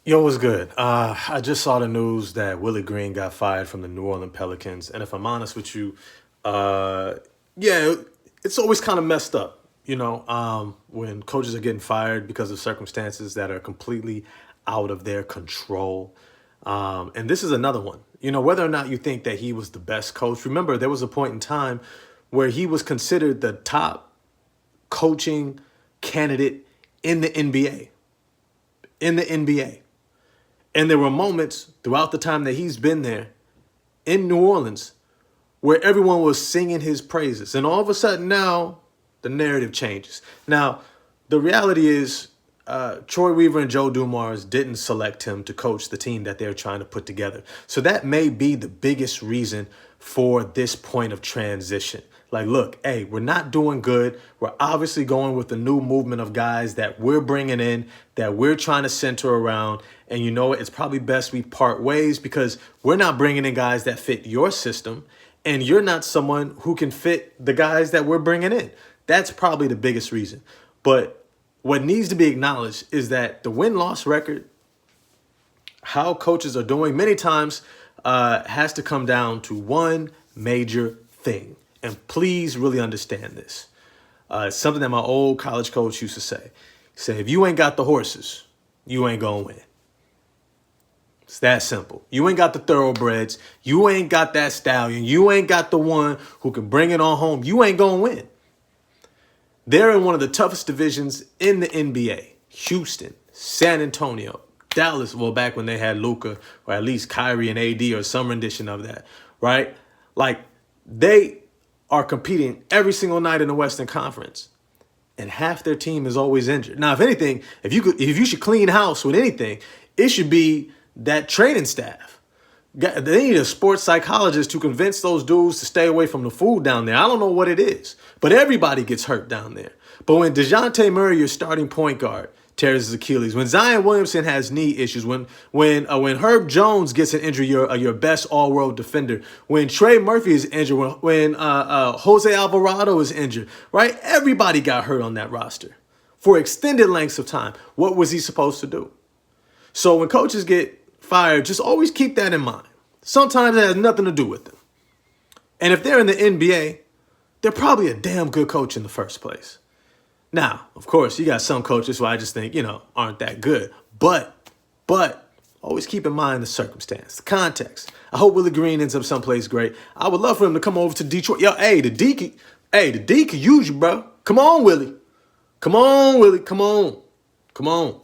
Yo, what's good? I just saw the news that Willie Green got fired from the New Orleans Pelicans, and if I'm honest with you, uh, yeah, it's always kind of messed up, when coaches are getting fired because of circumstances that are completely out of their control. And this is another one. Whether or not you think that he was the best coach, remember there was a point in time where he was considered the top coaching candidate in the NBA. In the NBA. And there were moments throughout the time that he's been there in New Orleans where everyone was singing his praises. And all of a sudden now the narrative changes. Now, the reality is Troy Weaver and Joe Dumars didn't select him to coach the team that they're trying to put together. So that may be the biggest reason for this point of transition. Like, look, hey, we're not doing good. We're obviously going with the new movement of guys that we're bringing in, that we're trying to center around. And you know what? It's probably best we part ways because we're not bringing in guys that fit your system. And you're not someone who can fit the guys that we're bringing in. That's probably the biggest reason. But what needs to be acknowledged is that the win-loss record, how coaches are doing many times has to come down to one major thing. And please really understand this. It's something that my old college coach used to say. He said, if you ain't got the horses, you ain't going to win. It's that simple. You ain't got the thoroughbreds. You ain't got that stallion. You ain't got the one who can bring it on home. You ain't going to win. They're in one of the toughest divisions in the NBA. Houston, San Antonio, Dallas. Well, back when they had Luka, or at least Kyrie and AD, or some rendition of that, right? Like, they are competing every single night in the Western Conference, and half their team is always injured. Now, if anything, if you should clean house with anything, it should be that training staff. They need a sports psychologist to convince those dudes to stay away from the food down there. I don't know what it is, but everybody gets hurt down there. But when DeJounte Murray, your starting point guard, tears his Achilles, when Zion Williamson has knee issues, when Herb Jones gets an injury, your best all-world defender, when Trey Murphy is injured, when Jose Alvarado is injured, right? Everybody got hurt on that roster for extended lengths of time. What was he supposed to do? So when coaches get fired, just always keep that in mind. Sometimes it has nothing to do with them. And if they're in the NBA, they're probably a damn good coach in the first place. Now, of course, you got some coaches who I just think, aren't that good. But always keep in mind the circumstance, the context. I hope Willie Green ends up someplace great. I would love for him to come over to Detroit. Yo, the D could use you, bro. Come on, Willie. Come on, Willie. Come on. Come on.